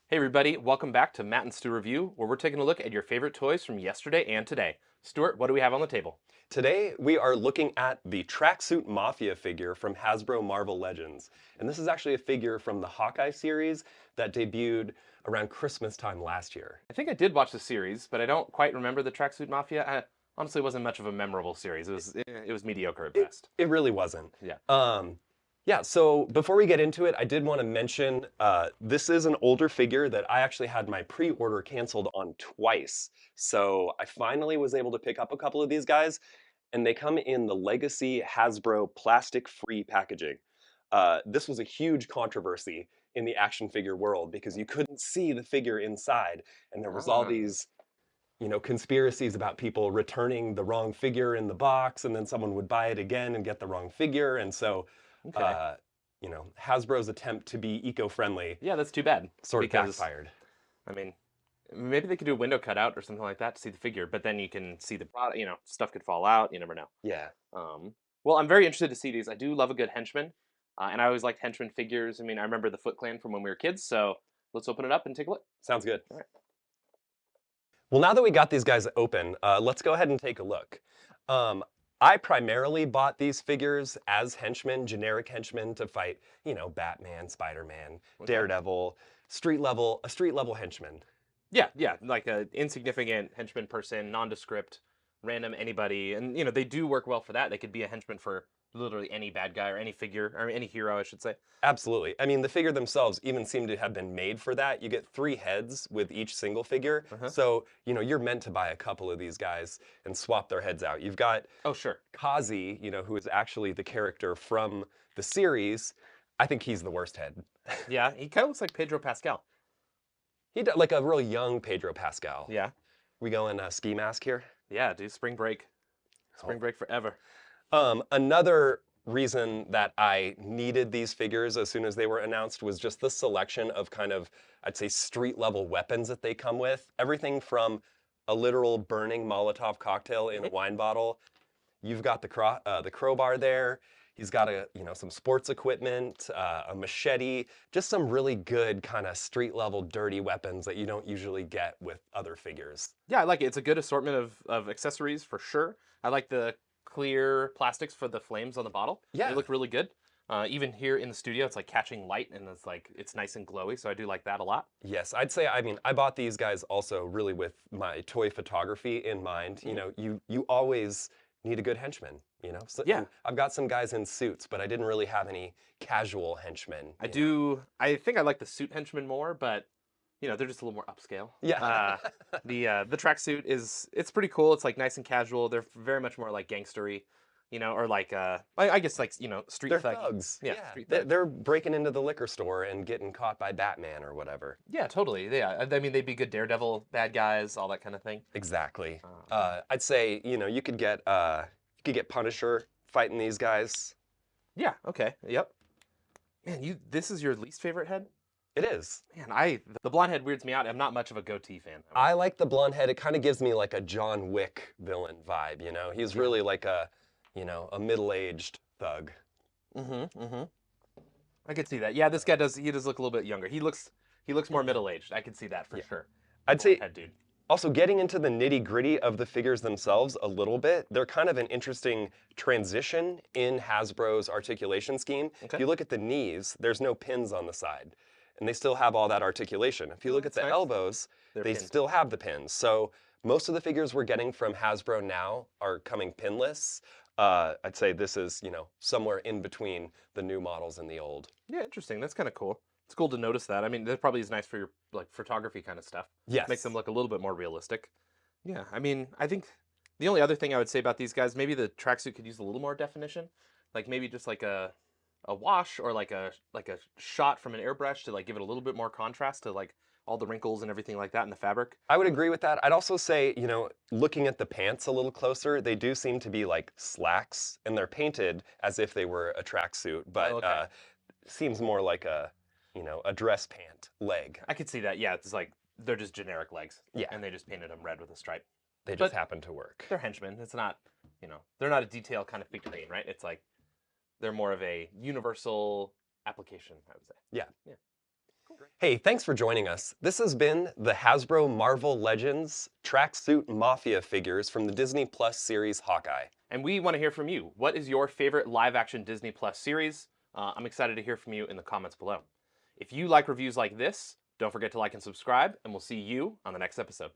Hey everybody, welcome back to Matt and Stu Review, where we're taking a look at your favorite toys from yesterday and today. Stuart, what do we have on the table? Today, we are looking at the Tracksuit Mafia figure from Hasbro Marvel Legends. And this is actually a figure from the Hawkeye series that debuted around Christmas time last year. I think I did watch the series, but I don't quite remember the Tracksuit Mafia. Honestly wasn't much of a memorable series. It was mediocre at It, best. it really wasn't. Yeah. Yeah, so before we get into it, I did want to mention this is an older figure that I actually had my pre-order canceled on twice. So I finally was able to pick up a couple of these guys, and they come in the Legacy Hasbro plastic-free packaging. This was a huge controversy in the action figure world because you couldn't see the figure inside, and there was all Ah, these, conspiracies about people returning the wrong figure in the box, and then someone would buy it again and get the wrong figure, and so, okay. uh, Hasbro's attempt to be eco-friendly Yeah, that's too bad sort of because backfired. I mean, maybe they could do a window cutout or something like that to see the figure, but then you can see the product. Stuff could fall out. You never know. Yeah, Um, well, I'm very interested to see these. I do love a good henchman, and I always liked henchman figures. I mean, I remember the Foot Clan from when we were kids, so let's open it up and take a look. sounds good. All right. Well, now that we got these guys open, let's go ahead and take a look. Um, I primarily bought these figures as henchmen, generic henchmen to fight, Batman, Spider-Man, Okay. Daredevil, a street level henchman. Yeah, yeah, like a insignificant henchman person, nondescript, random anybody, and they do work well for that. They could be a henchman for literally any bad guy or any figure or any hero, I should say. Absolutely. I mean, the figure themselves even seem to have been made for that. You get 3 heads with each single figure. Uh huh. So, you're meant to buy a couple of these guys and swap their heads out. You've got Oh, sure. Kazi, who is actually the character from the series. I think he's the worst head. Yeah, he kind of looks like Pedro Pascal. Like a real young Pedro Pascal. Yeah, We go in ski mask here. yeah, dude. Oh. Spring break forever. Another reason that I needed these figures as soon as they were announced was just the selection of kind of, I'd say, street level weapons that they come with. Everything from a literal burning Molotov cocktail in a wine bottle. You've got the crowbar there. He's got some sports equipment, a machete, just some really good kind of street level dirty weapons that you don't usually get with other figures. Yeah, I like it. It's a good assortment of accessories for sure. I like the clear plastics for the flames on the bottle. They Yeah. look really good. Even here in the studio, it's like catching light and it's nice and glowy. So I do like that a lot. Yes, I'd say, I mean, I bought these guys also really with my toy photography in mind. Mm. You always need a good henchman, So, Yeah, and I've got some guys in suits, but I didn't really have any casual henchmen, I do. I think I like the suit henchmen more, but they're just a little more upscale. Yeah. The tracksuit it's pretty cool. It's like nice and casual. They're very much more like gangstery, or like I guess like street They're thug. thugs. Yeah, Yeah. street They're, thug. they're breaking into the liquor store and getting caught by Batman or whatever. Yeah, totally. Yeah, I mean they'd be good Daredevil bad guys, all that kind of thing. Exactly. Um, I'd say, you could get Punisher fighting these guys. yeah. Okay. Yep. Man, this is your least favorite head? It is. Man, the blonde head weirds me out. I'm not much of a goatee fan. I like the blonde head. It kind of gives me like a John Wick villain vibe. He's Yeah. really like a middle-aged thug. Mm-hmm. Mm-hmm. I could see that. Yeah, this guy does. He does look a little bit younger. He looks more middle aged. I could see that for Yeah. sure. The I'd blonde say head dude. also getting into the nitty-gritty of the figures themselves a little bit, they're kind of an interesting transition in Hasbro's articulation scheme. If Okay. you look at the knees, there's no pins on the side, and they still have all that articulation. If you Oh, look at that's the nice. elbows, They're they pinned. still have the pins. So most of the figures we're getting from Hasbro now are coming pinless. I'd say this is, somewhere in between the new models and the old. Yeah, interesting. That's kind of cool. It's cool to notice that. I mean, that probably is nice for your like photography kind of stuff. Makes them Yes. look a little bit more realistic. Yeah, I mean, I think the only other thing I would say about these guys, maybe the tracksuit could use a little more definition, like maybe just like a wash or like a shot from an airbrush to like give it a little bit more contrast to like all the wrinkles and everything like that in the fabric. I would agree with that. I'd also say, looking at the pants a little closer, they do seem to be like slacks, and they're painted as if they were a tracksuit, Oh, but okay. seems more like a dress pant leg. I could see that. Yeah, it's like they're just generic legs, Yeah, and they just painted them red with a stripe. they just But happen to work. they're henchmen. It's not, they're not a detail kind of figurine, right? It's like they're more of a universal application, I would say. Yeah. Yeah. Hey, thanks for joining us. This has been the Hasbro Marvel Legends Tracksuit Mafia figures from the Disney Plus series Hawkeye. And we want to hear from you. What is your favorite live action Disney Plus series? I'm excited to hear from you in the comments below. If you like reviews like this, don't forget to like and subscribe, and we'll see you on the next episode.